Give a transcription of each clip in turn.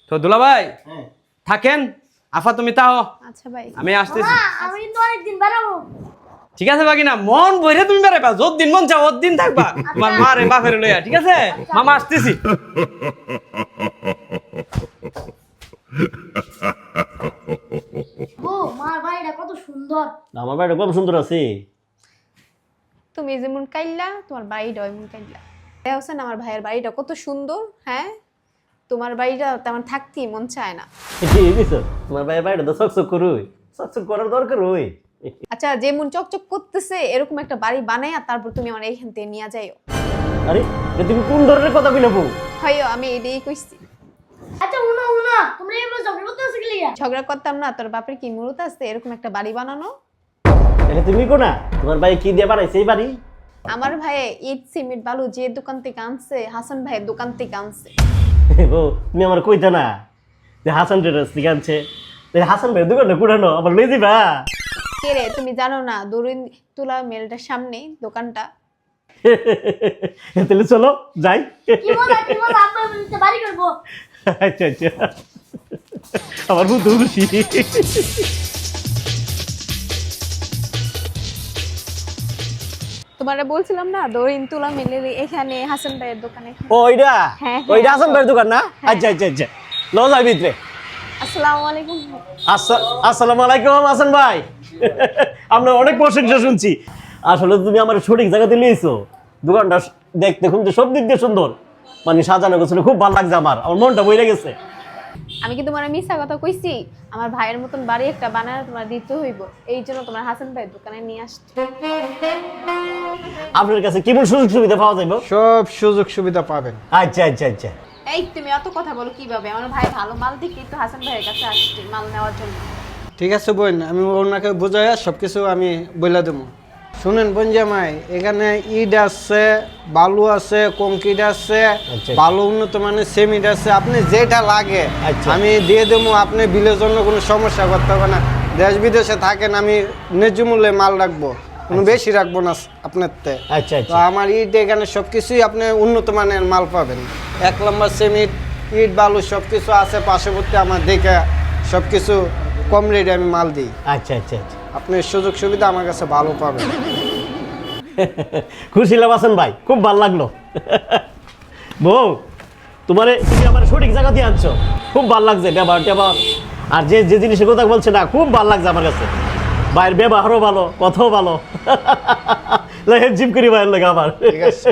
তো দুলা ভাই থাকেন, আফা তুমি তাও। আচ্ছা ভাই, আমি আসতেছি। আমি কিন্তু অনেকদিন বেড়াবো। ঠিক আছে বাকিনা, মন বইরে তুমি বেড়াইবা, যত দিন মন চাও ওর দিন থাকবা তোমার মা রে বাপের লইয়া। ঠিক আছে মামা, আসতেছি। ও মার বাড়িটা কত সুন্দর। আমার বাড়িটা কত সুন্দর আছে। তুমি যেমন কাইল্লা তোমার বাড়িটাও এমন কাইল্লা। দেখা হচ্ছে না আমার ভাইয়ের বাড়িটা কত সুন্দর। হ্যাঁ, তোমার বাড়িটা তেমন থাকতেই মন চায় না। তোমার ভাইয়ের বাড়িটা তো চকচক করুই, চকচক করার দরকার ওই। আচ্ছা, যেমন চকচক করতেছে এরকম একটা বাড়ি বানাই আর তারপর তুমি আমার এইখান থেকে নিয়ে যাইও। আরে তুমি কোন ধরনের কথা কইলা বউ? হয়ও আমি এটাই কইছি। আচ্ছা উনা উনা, তোমরা এবার ঝগড়া করতেছ কি লিগা? ঝগড়া করতাম না, তোর বাপের কি মুরত আছে এরকম একটা বাড়ি বানানো? এটা তুমি কো না তোমার ভাই কি দিয়ে বানাইছে এই বাড়ি? আমার ভাই ইট সিমেন্ট বালু যে দোকান থেকে আনছে, হাসান ভাইয়ের দোকান থেকে আনছে। বউ তুমি আমার কইতা না যে হাসান ট্রেডার্স থেকে আনছে? হাসান ভাইয়ের দোকানটা কুড়ানো আবার লই দিবা? কে রে, তুমি জানো না দরুন তুলা মেলটার সামনে দোকানটা? তাহলে চলো যাই। কি বলা আপনার বাড়িতে বাড়ি করব। আচ্ছা আচ্ছা, আমার বউ খুশি। তোমারে বলছিলাম না দরিন তুলা মেলের এখানে হাসান ভাইয়ের দোকানে। ও ওইটা হ্যাঁ, ওইটা হাসান ভাইয়ের দোকান না? আচ্ছা আচ্ছা আচ্ছা, লো যাই ভিতরে। আসসালামু আলাইকুম। আসসালামু আলাইকুম হাসান ভাই, আমরা অনেক প্রশংসা শুনছি। আসলে তুমি আমার সঠিক জায়গাতে নিয়েছো। দোকানটা দেখতে খুব সব দিক দিয়ে সুন্দর, মানে সাজানো গোছানো খুব ভালো লাগছে। আমার মনটা বইরে গেছে। আমি কি তোমার মিথ্যা কথা কইছি? আমার ভাইয়ের মতন বাড়ি একটা বানায় তোমার দিতে হইব, এই জন্য তোমার হাসান ভাইয়ের দোকানে নিয়ে আসছি। আপনার কাছে কেমন সুযোগ সুবিধা পাওয়া যাবে? সব সুযোগ সুবিধা পাবেন। আচ্ছা আচ্ছা আচ্ছা, এই তুমি অত কথা বলো কিভাবে? আমার ভাই ভালো মাল দেখি তো হাসান ভাইয়ের কাছে আসছি মাল নেওয়ার জন্য। ঠিক আছে বোন, আমি ওনাকে বোঝাই সব কিছু আমি বলে দেবো। শুনেন বোন জামাই, এখানে ইট আছে, বালু আছে, কংক্রিট আছে, আচ্ছা। বালু উন্নত মানের সিমেন্ট আছে, আপনি যেটা লাগে আচ্ছা। আমি দিয়ে দেবো। আপনি বিলের জন্য কোনো সমস্যা করতে হবে না। দেশ বিদেশে থাকেন, আমি ন্যায্য মূল্যে মাল রাখবো, কোনো বেশি রাখবো না আপনার তে। আচ্ছা তো আচ্ছা আমার ইট এখানে সব কিছুই আপনি উন্নত মানের মাল পাবেন। 1 নম্বর সিমেন্ট, ইট বালু সব কিছু আছে পার্শ্ববর্তী। আমার দেখে সব কিছু কম রেটে আমি মাল দিই। আচ্ছা আচ্ছা আচ্ছা, আপনি সুযোগ সুবিধা আমার কাছে ভালো পাবেন। খুশি হলাম হাসান ভাই, খুব ভালো লাগলো। বউ তুমি আমার সঠিক জায়গা দিয়ে আনছো, খুব ভালো লাগছে ব্যবহার ট্যাবহার। আর যে যে জিনিসের কথা বলছে না, খুব ভালো লাগছে আমার কাছে। ভাইয়ের ব্যবহারও ভালো, কথাও ভালো। জিম করি ভাইয়ের লাগে আমার। ঠিক আছে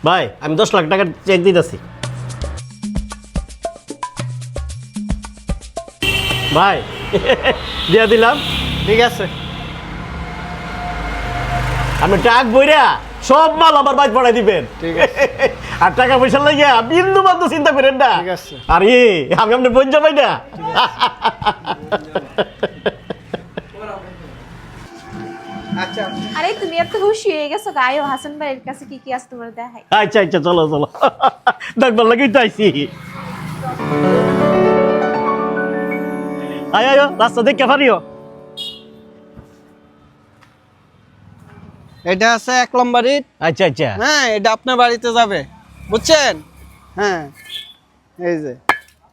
ভাই, আমি 10 লাখ টাকার চেক দিতেছি। ভাই দিয়ে দিলাম। ঠিক আছে, আপনি ট্রাক বইরা সব মাল আমার বাইক পড়াই দিবেন। ঠিক আছে। আর টাকা পয়সা লাগিয়া বিন্দু মাত্র চিন্তা করেন না। ঠিক আছে। আরে আমি আপনার বোন জামাই না। আচ্ছা আরে তুমি এত খুশি হয়ে গেছো, গায়ও হাসান ভাইয়ের কাছে কি কি আছে তোমার দেখাই। আচ্ছা আচ্ছা, চলো চলো, দেখবার লাগেই তো আইসি। আয় আয়, রাস্তা দেখে ফারিও। এটা আছে 1 নম্বর ইট। আচ্ছা আচ্ছা, হ্যাঁ, এটা আপনার বাড়িতে যাবে, বুঝছেন? হ্যাঁ, এই যে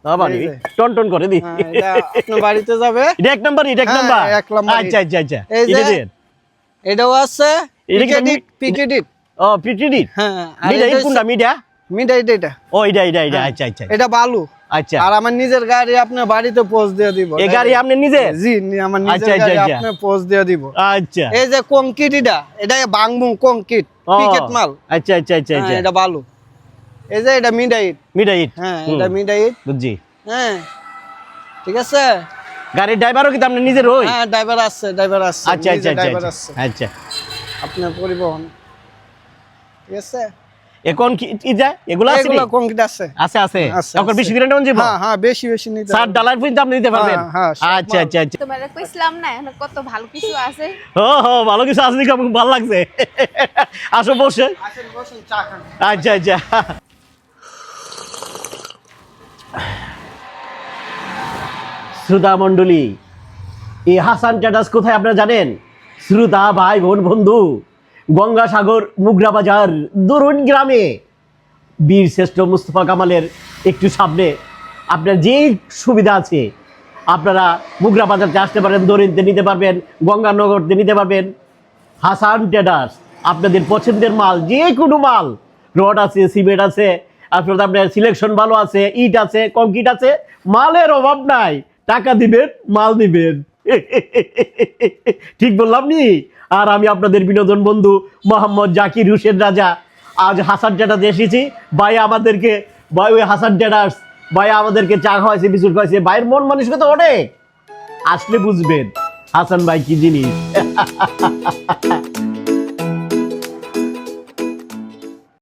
আবার এই যে। টন টন করে দি। হ্যাঁ, এটা আপনার বাড়িতে যাবে। এটা 1 নাম্বার, এটা 1 হ্যাঁ, নাম্বার। 1 নম্বর ইট। আচ্ছা আচ্ছা আচ্ছা, এই যে এটা দেন। এটাও আছে এটা কি পিকেট ইট। ও পিটিডি। হ্যাঁ, আর মিডা এটা কোনটা মিডা? মিডাইট এটা। ও এটা এটা এটা, আচ্ছা আচ্ছা এটা বালু। আচ্ছা। আর আমার নিজের গাড়ি আপনার বাড়িতে পোস্ট দিয়ে দিব। এই গাড়ি আপনি নিজে? জি, আমার আচ্ছা, নিজের আচ্ছা, গাড়ি আচ্ছা। আপনার পোস্ট দিয়ে দিব। আচ্ছা। এই যে কংক্রিট, এটা বাংবু কংক্রিট ও, পিকেট মাল। আচ্ছা আচ্ছা আচ্ছা হ্যাঁ, আচ্ছা, এটা বালু। এই যে এটা মিডাইট। মিডাইট। হ্যাঁ, এটা মিডাইট। বুঝছি। হ্যাঁ, ঠিক আছে। গাড়ির ড্রাইভারও কি আপনি নিজের হই? হ্যাঁ, ড্রাইভার আছে, ড্রাইভার আছে। আচ্ছা আচ্ছা ড্রাইভার আচ্ছা আছে আচ্ছা। আপনার পরিবহন। ঠিক আছে। এখন কি যায় এগুলা আছে? এগুলো কংক্রিট আছে। আছে আছে। আছে, এখন আছে। বেশি করে নেন যাবো? হ্যাঁ হ্যাঁ, বেশি বেশি নিতে সার হবে। ডালার পর্যন্ত আপনি দিতে পারবেন? হ্যাঁ, হ্যাঁ, সব আচ্ছা মাল। আচ্ছা আচ্ছা। তোমার কইছিলাম না এখন কত ভালো কিছু আছে। ও হো, ভালো কিছু আছে দেখে আমাকে ভালো লাগছে। আসো বসে। আসেন, বসুন, চা খান। আচ্ছা আচ্ছা। শ্রোতা মণ্ডলী, এই হাসান ট্রেডার্স কোথায় আপনারা জানেন? শ্রোতা ভাই বোন বন্ধু, গঙ্গাসাগর মুগরা বাজার দরুন গ্রামে বীর শ্রেষ্ঠ মুস্তফা কামালের একটু সামনে আপনার যেই সুবিধা আছে আপনারা মুগরা বাজারতে আসতে পারেন, দরিনতে নিতে পারবেন, গঙ্গানগরতে নিতে পারবেন। হাসান ট্রেডার্স আপনাদের পছন্দের মাল, যে কোনো মাল, রড আছে, সিমেন্ট আছে, আপনার সিলেকশন ভালো আছে, ইট আছে, কংক্রিট আছে, মালের অভাব নাই। টাকা দিবেন, মাল দিবেন। ঠিক বললাম নি? আর আমি আপনাদের বিনোদন বন্ধু মোহাম্মদ জাকির হোসেন রাজা আজ হাসান ট্রেডার্সে এসেছি। ভাই আমাদেরকে, ভাই ওই হাসান ট্রেডার্স ভাই আমাদেরকে চা খাওয়াইছে, বিস্কুট খাওয়াইছে। ভাইয়ের মন মানসিকতা অনেক, আসলে বুঝবেন হাসান ভাই কি জিনিস।